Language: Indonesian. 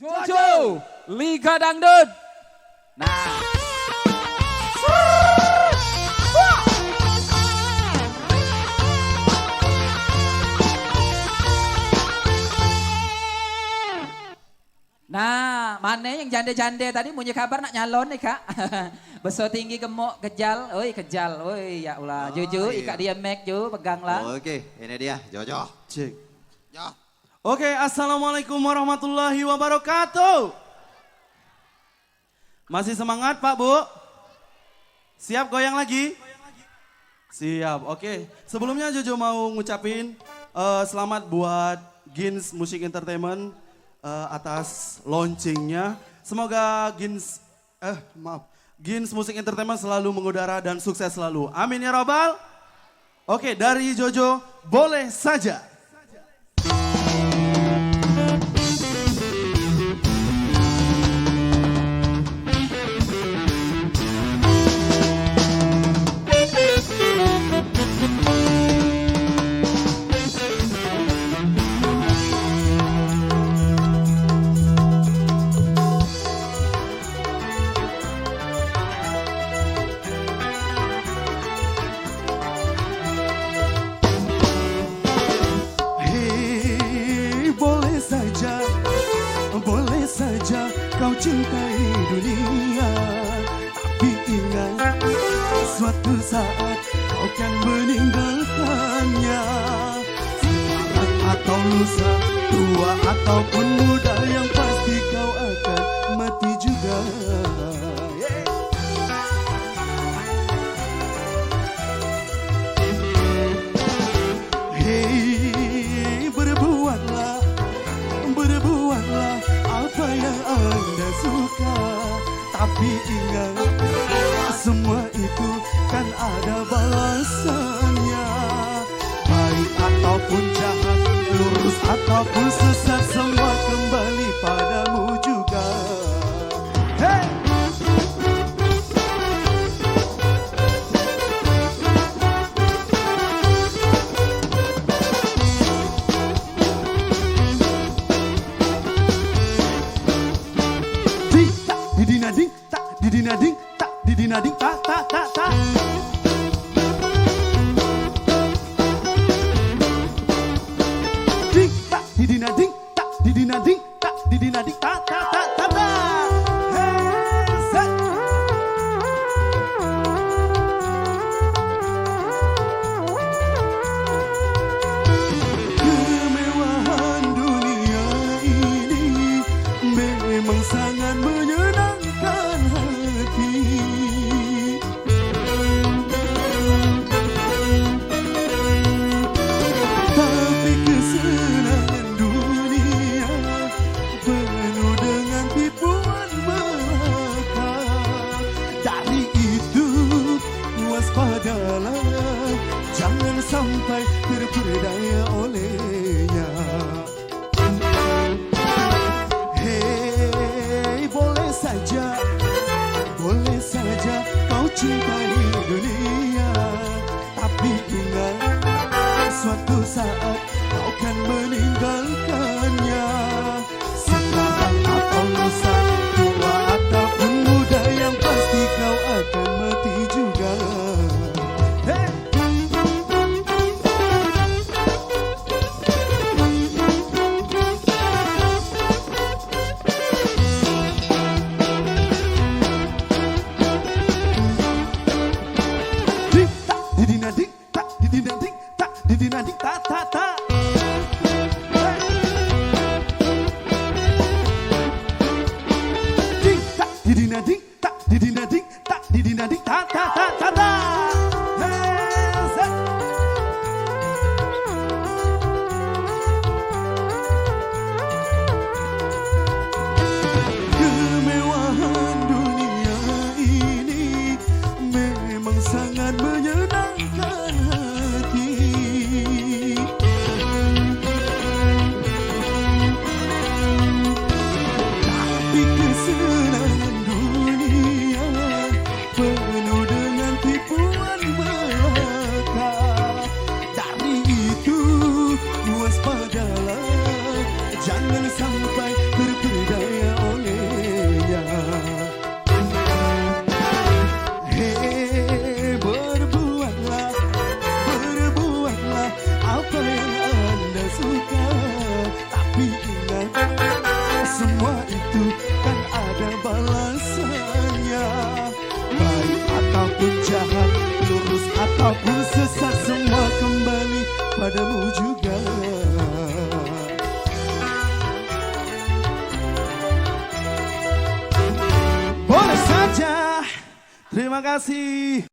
Jojo Liga Dangdut. Nah. Nah, mana yang jande-jande tadi punya kabar nak nyalon nih kak? Besar tinggi gemuk kejal, oi kejal, oi ya Allah. Jojo, iya. ikat dia mek jo, peganglah. Oke, ini dia Jojo. Cek. Ya. Oke, assalamualaikum warahmatullahi wabarakatuh. Masih semangat Pak Bu? Siap goyang lagi? Siap, oke. Sebelumnya Jojo mau ngucapin selamat buat Gins Music Entertainment atas launchingnya. Semoga Gins Music Entertainment selalu mengudara dan sukses selalu. Amin ya robbal. Oke, dari Jojo boleh saja. Boleh saja kau cintai dunia, tapi ingat suatu saat kau kan meninggalkannya. Sekarang atau lusa, tua ataupun muda, yang pasti kau akan mati juga. Hei, berbuatlah apa yang Anda suka, tapi ingat semua itu kan ada balasannya. Baik ataupun jahat, lurus ataupun sesat, semua kembali padamu juga. Hey! Didinading tak didinading tak didinading tak tak tak tak. Ding tak didinading tak didinading tak didinading tak tak tak tak tak. Kemewahan dunia ini memang sangat menyenangkan hati. Tapi kesenangan dunia penuh dengan tipuan belaka. Dari itu waspadalah, jangan sampai terperdaya olehnya. Boleh saja kau cintai dunia, tapi ingat suatu saat kau kan meninggalkannya. Sekarang atau lusa, tua ataupun muda, yang pasti kau akan mati juga. Hey! Didinading tak didinading tak didinading tak tak tak. Ding tak didinading tak didinading tak didinading tak tak tak tak tak. Kemewahan dunia ini memang sangat menyenangkan hati. Terima kasih.